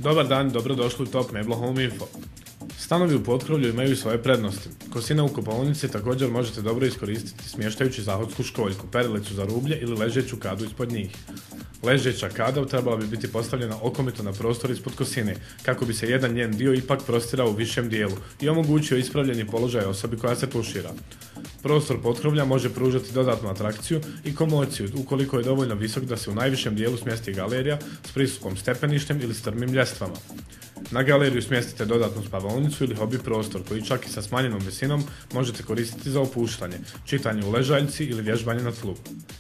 Dobar dan, dobrodošli u Top Meblo Home Info. Stanovi u potkrovlju imaju svoje prednosti. Kosine u kupaonici također možete dobro iskoristiti smještajući zahodsku školjku, perilicu za rublje ili ležeću kadu ispod njih. Ležeća kada trebala bi biti postavljena okomito na prostor ispod kosine, kako bi se jedan njen dio ipak prostirao u višem dijelu i omogućio ispravljeni položaj osobi koja se tušira. Prostor potkrovlja može pružati dodatnu atrakciju i komociju ukoliko je dovoljno visok da se u najvišem dijelu smjesti galerija s pristupom stepeništem ili strmim ljestvama. Na galeriju smjestite dodatnu spavaonicu ili hobi prostor koji čak i sa smanjenom visinom možete koristiti za opuštanje, čitanje u ležaljci ili vježbanje na tlu.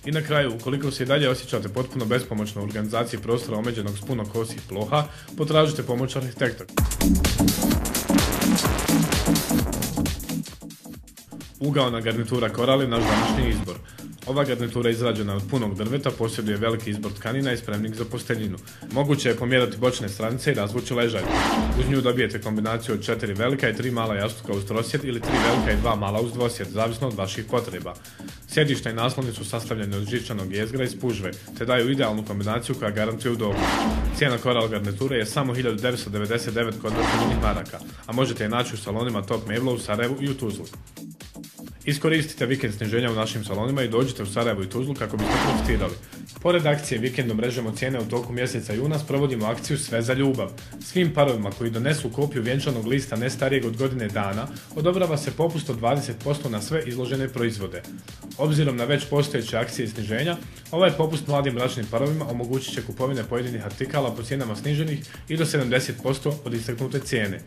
I na kraju, ukoliko se i dalje osjećate potpuno bespomoćno u organizaciji prostora omeđenog s puno kosih ploha, potražite pomoć arhitekta. Ugaona garnitura Koral je naš današnji izbor. Ova garnitura je izrađena od punog drveta, posjeduje veliki izbor tkanina i spremnik za posteljinu. Moguće je pomjerati bočne stranice i razvući ležaljku. Uz nju dobijete kombinaciju od 4 velika i 3 mala jastuka uz trosjed ili 3 velika i 2 mala uz dvosjed, zavisno od vaših potreba. Sjedišta i nasloni su sastavljeni od žičanog jezgra i spužve, te daju idealnu kombinaciju koja garantuje udobnost. Cijena Koral garniture je samo 1999 kvadratnih maraka, a možete je naći u salonima Top Meblo u Sarajevu i u Tuzli. Iskoristite vikend sniženja u našim salonima i dođite u Sarajevo i Tuzlu kako biste profitirali. Pored akcije Vikendom režemo cijene u toku mjeseca juna, provodimo akciju Sve za ljubav. Svim parovima koji donesu kopiju vjenčanog lista ne starijeg od godine dana, odobrava se popust od 20% na sve izložene proizvode. Obzirom na već postojeće akcije i sniženja, ovaj popust mladim bračnim parovima omogućit će kupovine pojedinih artikala po cijenama sniženih i do 70% od istaknute cijene.